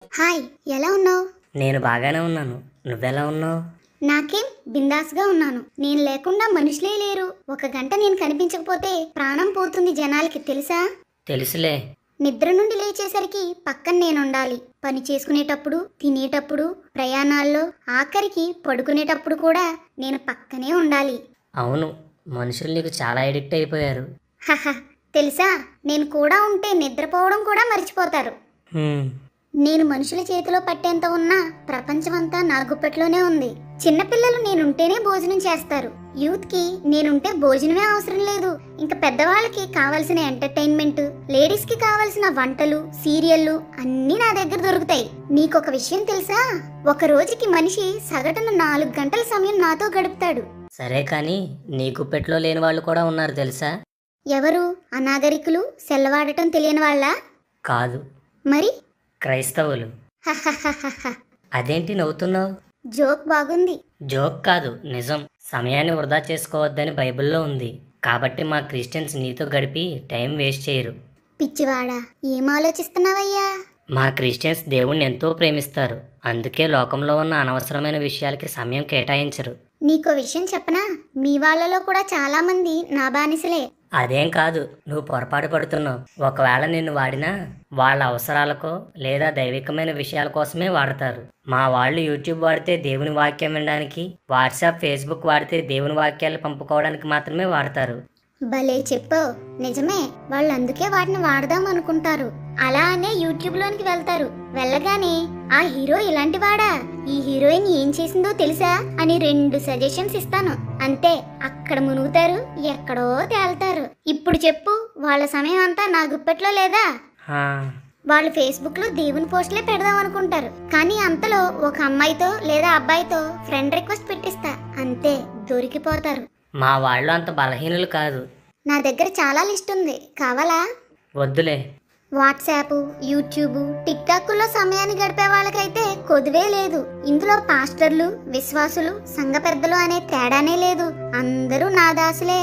Hi, ఎలా ఉన్నావు? నేను బాగానే ఉన్నాను. నువ్వెలా ఉన్నావు? నాకేం బిందాస్గా ఉన్నాను. నేను లేకుండా మనుషులే లేరు. ఒక గంట నేను కనిపించకపోతే ప్రాణం పోతుంది జనాలకి, తెలుసా? తెలుసులే. నిద్ర నుండి లేచేసరికి పక్కన నేనుండాలి. పని చేసుకునేటప్పుడు, తినేటప్పుడు, ప్రయాణాల్లో, ఆఖరికి పడుకునేటప్పుడు కూడా నేను పక్కనే ఉండాలి. అవును, మనుషులు నీకు చాలా ఎడిక్ట్ అయిపోయారు. హహ, తెలుసా, నేను కూడా ఉంటే నిద్రపోవడం కూడా మర్చిపోతారు. నేను మనుషుల చేతిలో పట్టేంత ఉన్నా ప్రపంచమంతా నా గుప్పెట్లోనే ఉంది. చిన్నపిల్లలు నేనుంటేనే భోజనం చేస్తారు. యూత్ కి నేనుంటే భోజనమే అవసరం లేదు. ఇంకా పెద్దవాళ్ళకి కావాల్సిన ఎంటర్టైన్మెంట్, లేడీస్ కి కావాల్సిన వంటలు, సీరియళ్లు అన్నీ నా దగ్గర దొరుకుతాయి. నీకొక విషయం తెలుసా? ఒక రోజుకి మనిషి సగటున 4 గంటల సమయం నాతో గడుపుతాడు. సరే కానీ నీ గుప్పెట్లో లేని వాళ్ళు కూడా ఉన్నారు తెలుసా? ఎవరు? అనాగరికులు, సెల్లవాడటం తెలియని వాళ్ళ? కాదు, మరి? క్రైస్తవులు. హహహహహ. అదేంటి నవ్వుతున్నావు? జోక్ బాగుంది. జోక్ కాదు, నిజం. సమయాన్ని వృధా చేసుకోవద్దని బైబిల్లో ఉంది. కాబట్టి మా క్రిస్టియన్స్ నీతో గడిపి టైం వేస్ట్ చేయరు. పిచ్చివాడా, ఏం ఆలోచిస్తున్నావయ్యా? మా క్రిస్టియన్స్ దేవుణ్ణి ఎంతో ప్రేమిస్తారు. అందుకే లోకంలో ఉన్న అనవసరమైన విషయాలకి సమయం కేటాయించరు. నీకో విషయం చెప్పనా? మీ వాళ్ళలో కూడా చాలా మంది నా బానిసలే. అదేం కాదు, నువ్వు పొరపాటు పడుతున్నావు. ఒకవేళ నిన్ను వాడినా వాళ్ళ అవసరాలకో లేదా దైవికమైన విషయాల కోసమే వాడతారు. మా వాళ్ళు యూట్యూబ్ వాడితే దేవుని వాక్యం వినడానికి, వాట్సాప్, ఫేస్బుక్ వాడితే దేవుని వాక్యాలు పంపుకోవడానికి మాత్రమే వాడతారు. భలే చెప్పావు. నిజమే, వాళ్ళు అందుకే వాటిని వాడదాం అనుకుంటారు. అలా అనే యూట్యూబ్ లోనికి వెళ్తారు. వెళ్ళగానే ఆ హీరో ఇలాంటి వాడా, ఈ హీరోయిన్ ఏం చేసిందో తెలుసా అని 2 సజెషన్స్ ఇస్తాను. అంతే, అక్కడ మునుగుతారు, ఎక్కడో తేల్తారు. ఇప్పుడు చెప్పు, వాళ్ళ సమయం అంతా నా గుప్పెట్లో లేదా? వాళ్ళు ఫేస్బుక్ లో దేవుని పోస్టులే పెడదాం అనుకుంటారు. కానీ అంతలో ఒక అమ్మాయితో లేదా అబ్బాయితో ఫ్రెండ్ రిక్వెస్ట్ పెట్టిస్తా, అంతే దొరికిపోతారు. మా వాళ్ళు అంత బలహీనులు కాదు. నా దగ్గర చాలా లిస్ట్ ఉంది, కావాలా? వద్దులే. వాట్సాప్, యూట్యూబ్, టిక్ టాక్లో సమయాన్ని గడిపే వాళ్ళకైతే కొదువే లేదు. ఇందులో పాస్టర్లు, విశ్వాసులు, సంఘ పెద్దలు అనే తేడానే లేదు. అందరూ నా దాసులే.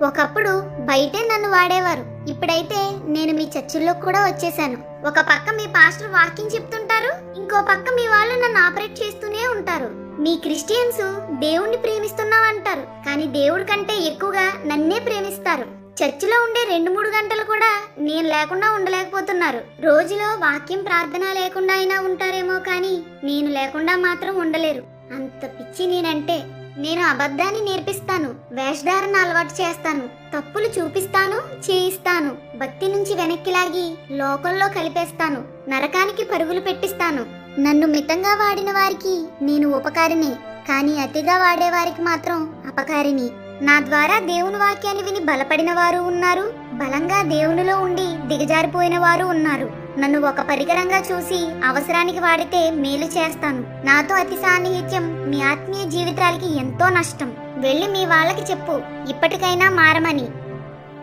ఒకప్పుడు బయటే నన్ను వాడేవారు. ఇప్పుడైతే నేను మీ చర్చిల్లో కూడా వచ్చేసాను. ఒక పక్క మీ పాస్టర్ వాకింగ్ చెప్తుంటారు, ఇంకో పక్క మీ వాళ్ళు నన్ను ఆపరేట్ చేస్తూనే ఉంటారు. మీ క్రిస్టియన్స్ దేవుణ్ణి ప్రేమిస్తున్నామంటారు, కానీ దేవుడి కంటే ఎక్కువగా నన్నే ప్రేమిస్తారు. చర్చిలో ఉండే 2-3 గంటలు కూడా నేను లేకుండా ఉండలేకపోతున్నారు. రోజులో వాక్యం, ప్రార్థన లేకుండా అయినా ఉంటారేమో, కానీ నేను లేకుండా మాత్రం ఉండలేరు. అంత పిచ్చి నేనంటే. నేను అబద్ధాన్ని నేర్పిస్తాను, వేషధారణ అలవాటు చేస్తాను, తప్పులు చూపిస్తాను, చేయిస్తాను, భక్తి నుంచి వెనక్కి లాగి లోకంలో కలిపేస్తాను, నరకానికి పరుగులు పెట్టిస్తాను. నన్ను మితంగా వాడిన వారికి నేను ఉపకారిని, కానీ అతిగా వాడేవారికి మాత్రం అపకారిని. నా ద్వారా దేవుని వాక్యాన్ని విని బలపడిన వారు ఉన్నారు, బలంగా దేవునిలో ఉండి దిగజారిపోయిన వారు ఉన్నారు. నన్ను ఒక పరికరంగా చూసి అవసరానికి వాడితే మేలు చేస్తాను. నాతో అతి సాన్నిహిత్యం మీ ఆత్మీయ జీవితాలకి ఎంతో నష్టం. వెళ్ళి మీ వాళ్ళకి చెప్పు, ఇప్పటికైనా మారమని.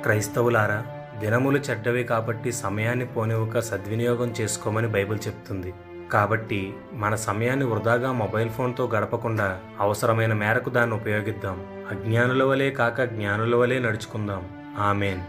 క్రైస్తవులారా, దినములు చెడ్డవి కాబట్టి సమయాన్ని పోనివ్వక సద్వినియోగం చేసుకోమని బైబిల్ చెప్తుంది. కాబట్టి మన సమయాన్ని వృధాగా మొబైల్ ఫోన్తో గడపకుండా అవసరమైన మేరకు దాన్ని ఉపయోగిద్దాం. అజ్ఞానుల వలె కాక జ్ఞానుల వలె నడుచుకుందాం. ఆమేన్.